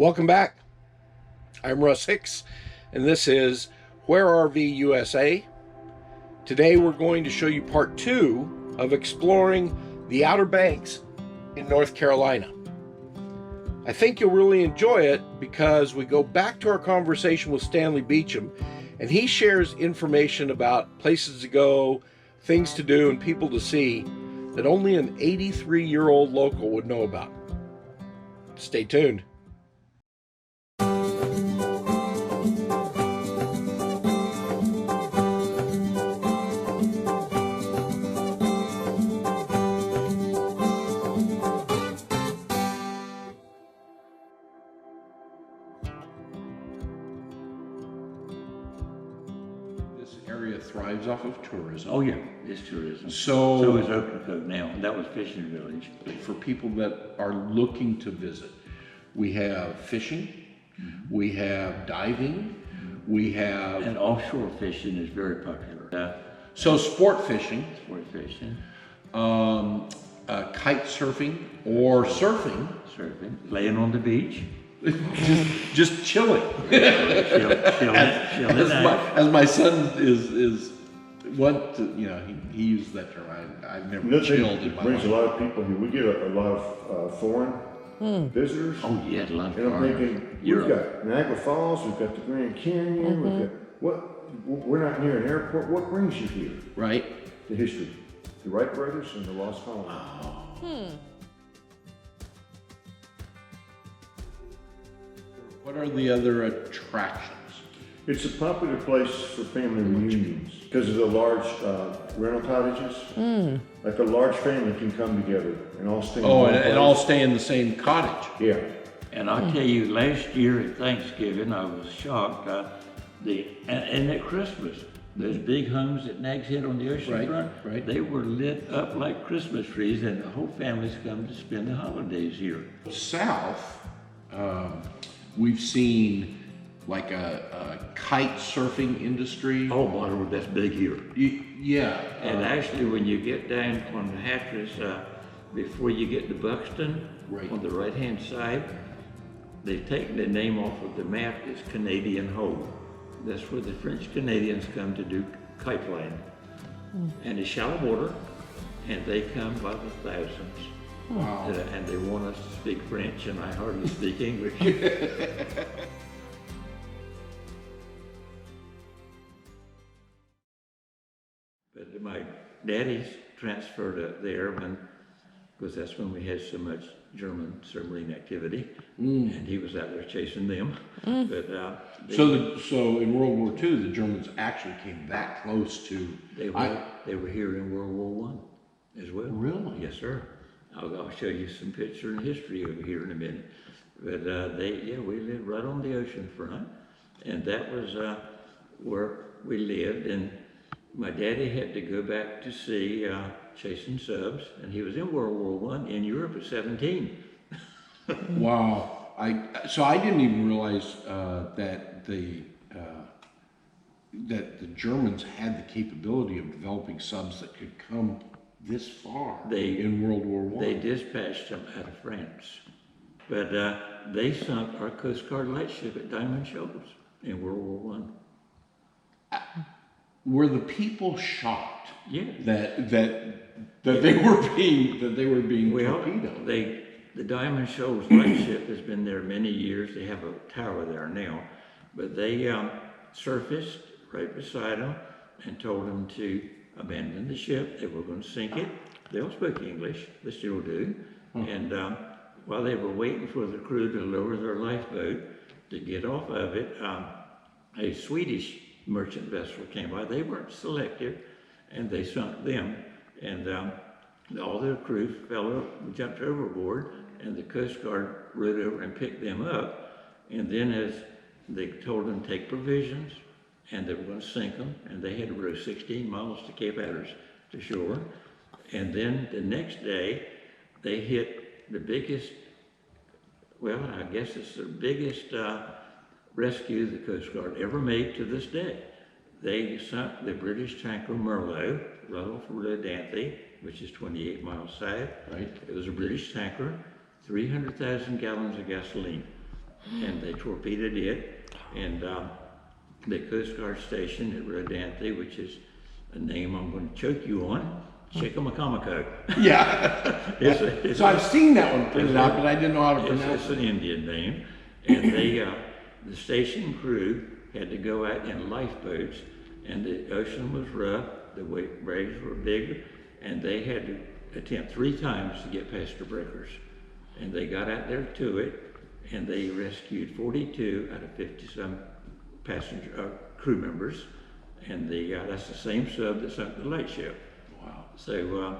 Welcome back. I'm Russ Hicks, and this is Where RV USA. Today we're going to show you part 2 of exploring the Outer Banks in North Carolina. I think you'll really enjoy it because we go back to our conversation with Stanley Beacham, and he shares information about places to go, things to do, and people to see that only an 83-year-old local would know about. Stay tuned. Thrives off of tourism. Oh yeah, it's tourism. So is Oaken now, and that was fishing village. For people that are looking to visit, we have fishing, we have diving, we have... And offshore fishing is very popular. So sport fishing. Sport fishing. Kite surfing or surfing. Surfing. Laying on the beach. just chilling. As my son is what he used that term. I've never chilled in my life. Brings a lot of people here. We get a lot of foreign visitors. Oh yeah, a lot of and I'm thinking we've got Niagara Falls, we've got the Grand Canyon, we've got we're not near an airport. What brings you here? Right. The history. The Wright brothers and the Lost Colony. Oh. What are the other attractions? It's a popular place for family reunions because of the large rental cottages. Like a large family can come together and all stay. And all stay in the same cottage. Yeah. And I'll tell you, last year at Thanksgiving, I was shocked. And at Christmas, those big homes at Nags Head on the ocean front, they were lit up like Christmas trees, and the whole family's come to spend the holidays here. South. We've seen like a kite surfing industry. Oh, my, that's big here. Yeah. And actually, when you get down on the Hatteras, before you get to Buxton, on the right-hand side, they've taken the name off of the map. It's Canadian Hole. That's where the French Canadians come to do kite flying. And it's shallow water, and they come by the thousands. Wow. And they want us to speak French, and I hardly speak English. But my daddy's transferred up there because that's when we had so much German submarine activity, and he was out there chasing them. But so in World War II, the Germans actually came that close to. They were here in World War I as well. Really? Yes, sir. I'll show you some picture and history over here in a minute. But we lived right on the ocean front, and that was where we lived. And my daddy had to go back to sea chasing subs, and he was in World War I in Europe at 17. Wow. So I didn't even realize that the Germans had the capability of developing subs that could come this far in World War I. They dispatched them out of France. But they sunk our Coast Guard lightship at Diamond Shoals in World War I. Were the people shocked? Yeah. That they were being torpedoed? The Diamond Shoals lightship has been there many years. They have a tower there now, but they surfaced right beside them and told them to abandon the ship. They were going to sink it. They all spoke English. They still do. And while they were waiting for the crew to lower their lifeboat to get off of it, a Swedish merchant vessel came by. They weren't selective, and they sunk them. And all their crew jumped overboard, and the Coast Guard rowed over and picked them up. And then as they told them to take provisions, and they were going to sink them, and they had to row 16 miles to Cape Hatteras to shore. And then the next day, they hit the biggest, well, I guess it's the biggest rescue the Coast Guard ever made to this day. They sunk the British tanker Merlot, right off of Rodanthe, which is 28 miles south. Right. It was a British tanker, 300,000 gallons of gasoline. and they torpedoed it. And the Coast Guard station at Rodanthe, which is a name I'm going to choke you on, Chickamaucomico. Yeah. So I've seen that one printed out, but I didn't know how to pronounce it. It's an Indian name. And they, the station crew had to go out in lifeboats, and the ocean was rough, the waves were big, and they had to attempt 3 times to get past the breakers. And they got out there to it, and they rescued 42 out of 50-some passenger crew members, and that's the same sub that sunk the lightship. Wow. So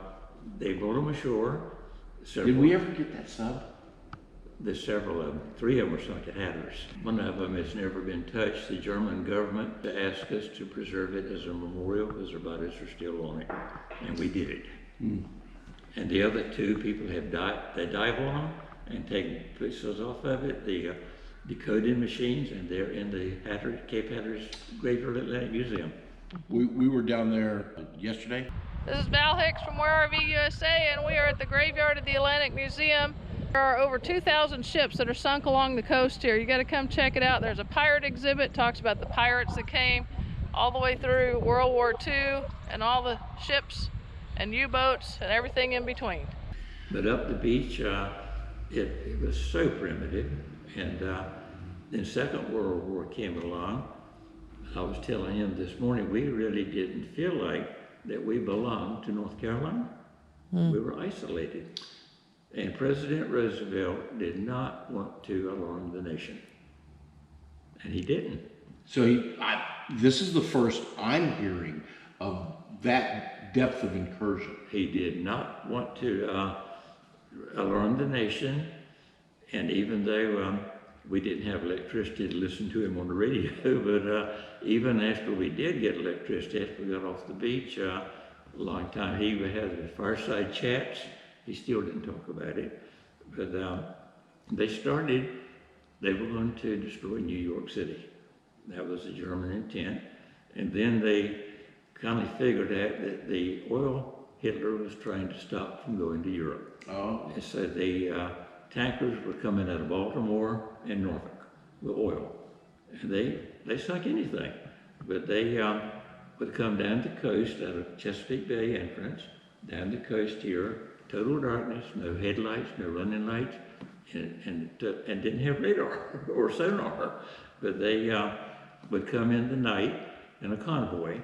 they brought them ashore. Did we ever get that sub? There's several of them. 3 of them were sunk at Hatteras. One of them has never been touched. The German government asked us to preserve it as a memorial because their bodies are still on it, and we did it. And the other 2 people have they dive on them and take pieces off of it, the decoding machines, and they're in the Cape Hatteras Graveyard Atlantic Museum. We were down there yesterday. This is Val Hicks from Where RV USA, and we are at the graveyard of the Atlantic Museum. There are over 2,000 ships that are sunk along the coast here. You got to come check it out. There's a pirate exhibit, talks about the pirates that came all the way through World War II, and all the ships and U-boats and everything in between. But up the beach, it was so primitive, and then Second World War came along. I was telling him this morning, we really didn't feel like that we belonged to North Carolina. We were isolated. And President Roosevelt did not want to alarm the nation. And he didn't. So this is the first I'm hearing of that depth of incursion. He did not want to alarm the nation. And even though we didn't have electricity to listen to him on the radio, but even after we did get electricity, after we got off the beach, a long time, he had his fireside chats. He still didn't talk about it. But they were going to destroy New York City. That was the German intent. And then they kind of figured out that the oil Hitler was trying to stop from going to Europe. Oh. And so the tankers were coming out of Baltimore and Norfolk with oil. And they sunk anything. But they would come down the coast out of Chesapeake Bay entrance, down the coast here, total darkness, no headlights, no running lights, and didn't have radar or sonar. But they would come in the night in a convoy,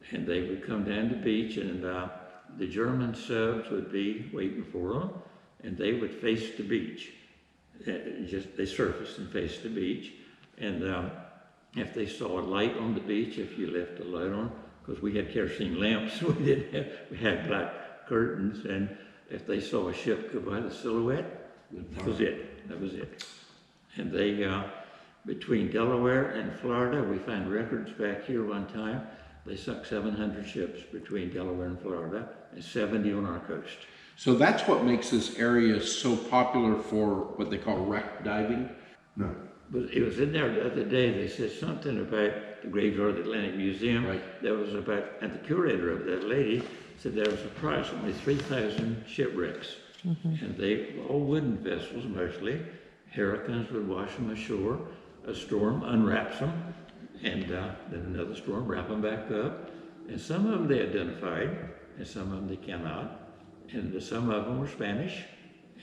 and they would come down the beach, and the German subs would be waiting for them, and they would face the beach. They surfaced and faced the beach, and if they saw a light on the beach, if you left a light on, because we had kerosene lamps, we had black curtains, and if they saw a ship go by, the silhouette, that was it. And they, between Delaware and Florida, we find records back here one time, they sunk 700 ships between Delaware and Florida, and 70 on our coast. So that's what makes this area so popular for what they call wreck diving? No. But it was in there the other day, they said something about the graveyard of the Atlantic Museum. Right. There was about, and the curator of that lady said there was approximately 3,000 shipwrecks. And they were all wooden vessels mostly. Hurricanes would wash them ashore. A storm unwraps them, and then another storm wrap them back up. And some of them they identified, and some of them they cannot. And some of them were Spanish,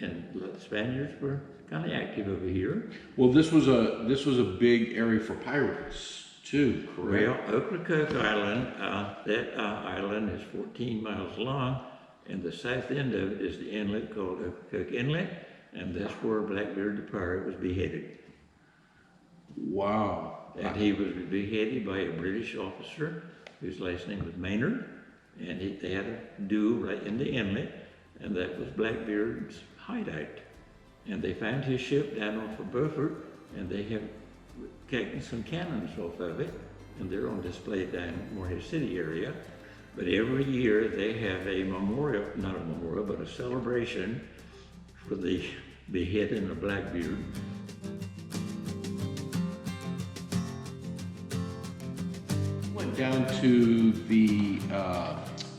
and the Spaniards were kind of active over here. Well, this was a big area for pirates too, correct? Well, Ocracoke Island, that island is 14 miles long, and the south end of it is the inlet called Ocracoke Inlet, and that's where Blackbeard the pirate was beheaded. Wow. And he was beheaded by a British officer whose last name was Maynard, and they had a duel right in the inlet, and that was Blackbeard's hideout. And they found his ship down off of Beaufort, and they have taken some cannons off of it, and they're on display down in Morehead City area. But every year they have a memorial, not a memorial, but a celebration for the beheading of Blackbeard. Went down to the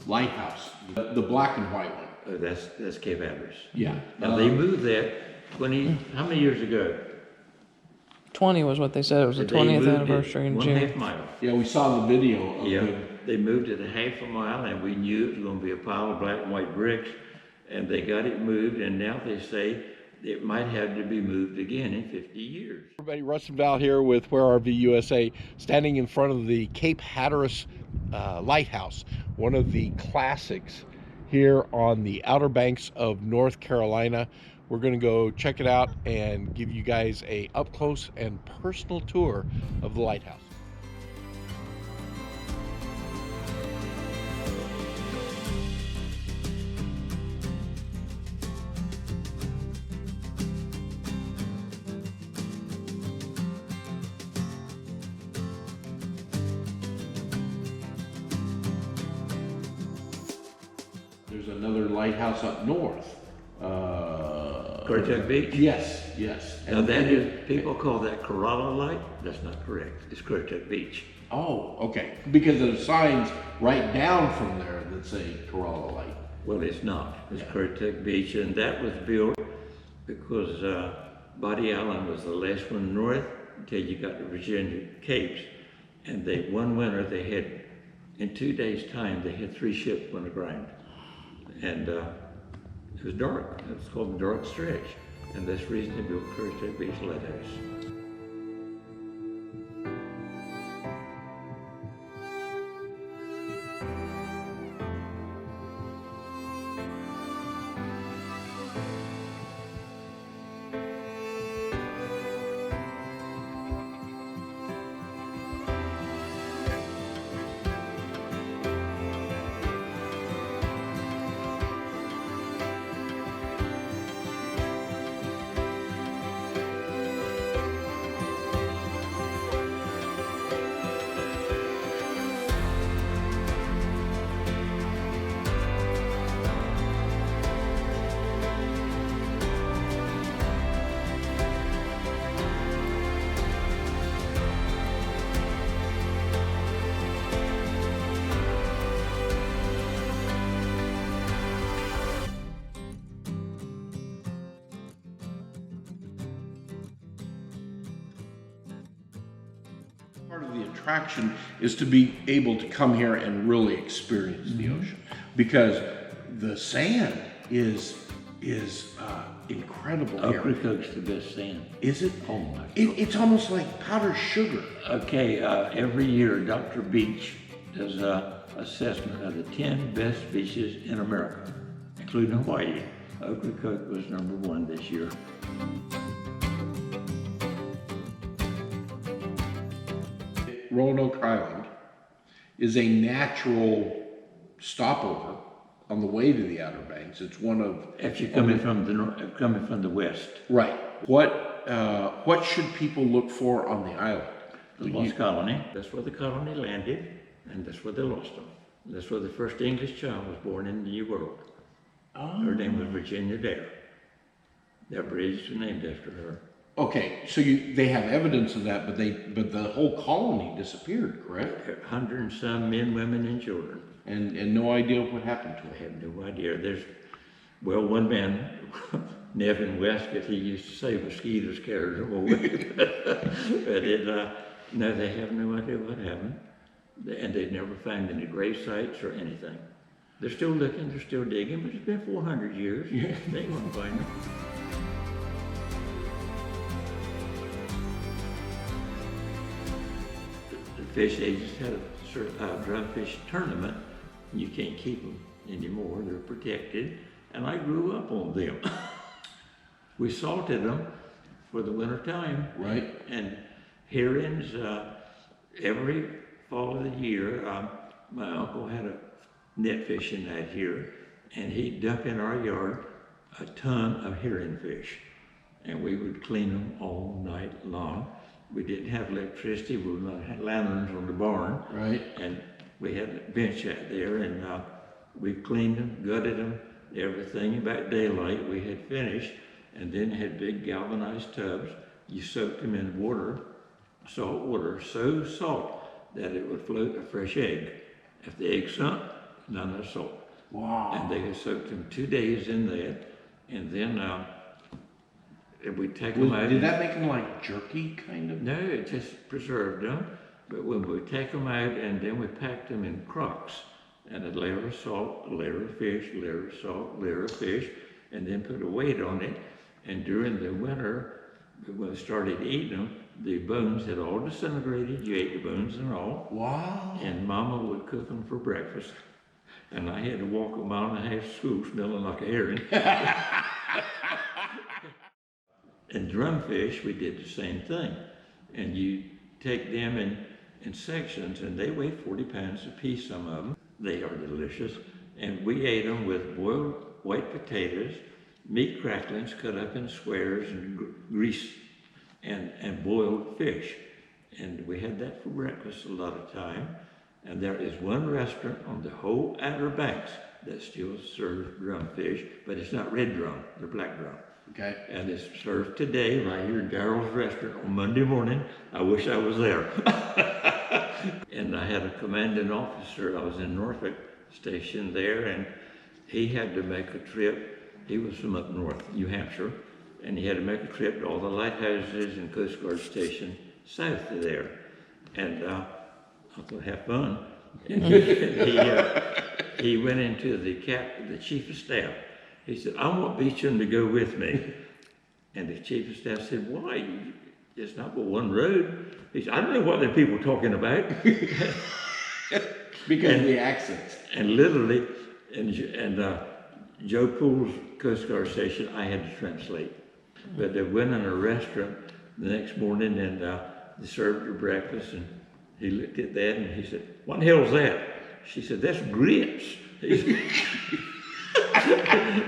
lighthouse, the black and white one. That's Cape Hatteras. Yeah. Now they moved that how many years ago? 20 was what they said. It was the They 20th moved it anniversary in 1/2 June. mile. Yeah, we saw the video of Yeah, the, they moved it a 1/2 mile, and we knew it was gonna be a pile of black and white bricks, and they got it moved, and now they say it might have to be moved again in 50 years. everybody, Russ and Val here with Where RV USA, standing in front of the Cape Hatteras Lighthouse, one of the classics here on the Outer Banks of North Carolina. We're going to go check it out and give you guys a up close and personal tour of the lighthouse. There's another lighthouse up north. Currituck Beach? Yes, yes. Now that is, people call that Corolla Light. That's not correct. It's Currituck Beach. Oh, okay. Because there's signs right down from there that say Corolla Light. Well, it's not. It's Currituck Beach, and that was built because Body Island was the last one north until you got to Virginia Capes. And one winter they had, in 2 days' time, they had 3 ships on the ground. And it was dark. It was called the Dark Stretch. And that's the reason they built Currituck Beach Lighthouse. Part of the attraction is to be able to come here and really experience the ocean, because the sand is incredible here. Ocracoke's the best sand. Is it? Oh my God. It's almost like powdered sugar. Okay, every year Dr. Beach does an assessment of the 10 best beaches in America, including Hawaii. Ocracoke was #1 this year. Roanoke Island is a natural stopover on the way to the Outer Banks. It's one of If you're coming from the west, right. What should people look for on the island? the Lost Colony. That's where the colony landed, and that's where they lost them. That's where the first English child was born in the New World. Her name was Virginia Dare. That bridge is named after her. Okay, so they have evidence of that, but the whole colony disappeared, correct? 100 and some men, women, and children. And no idea what happened to I it. have no idea. One man, Nevin Westcott, he used to say mosquitoes carried them away. But no, they have no idea what happened. And they've never found any grave sites or anything. They're still looking, they're still digging, but it's been 400 years. Yeah. They ain't gonna find them. The fish agents had a dry fish tournament. You can't keep them anymore, they're protected. And I grew up on them. We salted them for the winter time. Right. And herons, every fall of the year, my uncle had a net fishing night here, and he'd dump in our yard a ton of heron fish. And we would clean them all night long. We didn't have electricity, we had lanterns on the barn. Right. And we had a bench out there, and we cleaned them, gutted them, everything. About daylight we had finished, and then had big galvanized tubs. You soaked them in water, salt water, so salt that it would float a fresh egg. If the egg sunk, none of the salt. Wow. And they had soaked them 2 days in that, and then And we take them out. Did that make them like jerky, kind of? No, it just preserved them. But when we take them out, and then we packed them in crocks, and a layer of salt, a layer of fish, a layer of salt, a layer of fish, and then put a weight on it. And during the winter, when we started eating them, the bones had all disintegrated. You ate the bones and all. Wow. And Mama would cook them for breakfast. And I had to walk a mile and a half to school smelling like a herring. And drumfish, we did the same thing. And you take them in sections, and they weigh 40 pounds a piece, some of them. They are delicious. And we ate them with boiled white potatoes, meat cracklings cut up in squares, and grease, and boiled fish. And we had that for breakfast a lot of time. And there is one restaurant on the whole Outer Banks that still serves drumfish, but it's not red drum, they're black drum. Okay. And it's served today right here in Daryl's restaurant on Monday morning. I wish I was there. And I had a commanding officer, I was in Norfolk stationed there, and he had to make a trip. He was from up north, New Hampshire, and he had to make a trip to all the lighthouses and Coast Guard station south of there. And I thought, have fun. And he went into the chief of staff. He said, I want Beacham to go with me. And the chief of staff said, why? It's not but one road. He said, I don't know what the people are talking about. Because of the accents. And literally, and Joe Poole's Coast Guard station, I had to translate. But they went in a restaurant the next morning, and they served her breakfast, and he looked at that and he said, what the hell's that? She said, that's grits.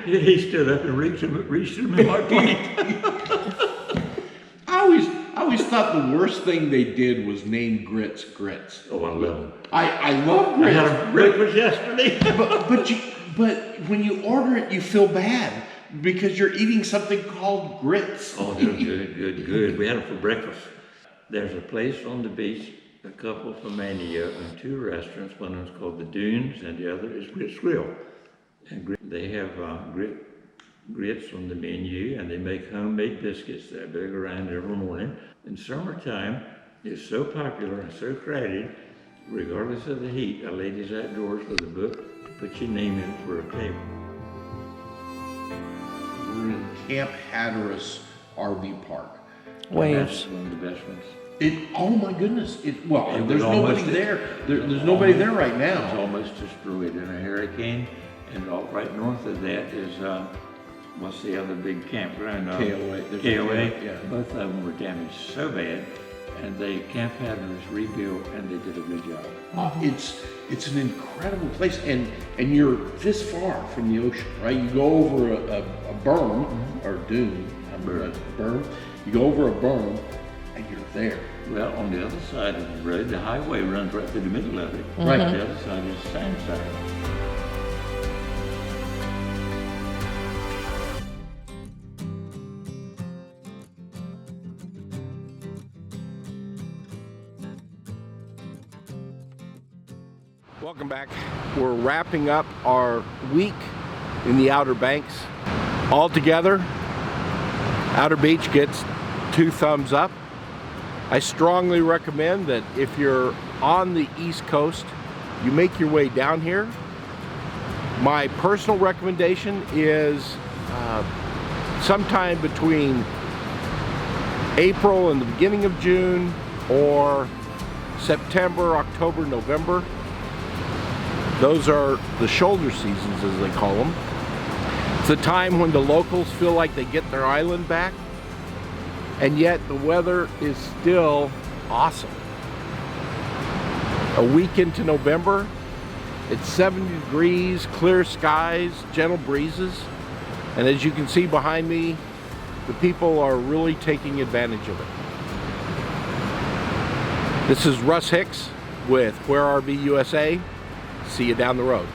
He stood up and reached him in my plate. I always thought the worst thing they did was name grits. Oh, I love them. I love grits. I had breakfast yesterday. but when you order it, you feel bad because you're eating something called grits. Oh, they're good. We had them for breakfast. There's a place on the beach, a couple from Mania, and two restaurants. One is called the Dunes, and the other is Grits Grill. And they have grits on the menu, and they make homemade biscuits that they go around every morning. In summertime, it's so popular and so crowded, regardless of the heat, a lady's outdoors with a book to put your name in for a table. We're in Camp Hatteras RV Park. That's one of the best ones. Oh my goodness! There's nobody almost there. There's nobody there right It's now. almost destroyed in a hurricane, and right north of that is what's the other big campground? KOA. There's a KOA. yeah. Both of them were damaged so bad, and the Camp Hatteras rebuilt, and they did a good job. It's an incredible place, and you're this far from the ocean, right? You go over a berm or dune, berm. You go over a berm, and you're there. Well, on the other side of the road, the highway runs right through the middle of it. Right. The other side is sandstone. Welcome back. We're wrapping up our week in the Outer Banks. All together, Outer Beach gets 2 thumbs up. I strongly recommend that if you're on the East Coast, you make your way down here. My personal recommendation is sometime between April and the beginning of June, or September, October, November. Those are the shoulder seasons, as they call them. It's a time when the locals feel like they get their island back, and yet the weather is still awesome. A week into November, it's 70 degrees, clear skies, gentle breezes, and as you can see behind me, the people are really taking advantage of it. This is Russ Hicks with Where RV USA. See you down the road.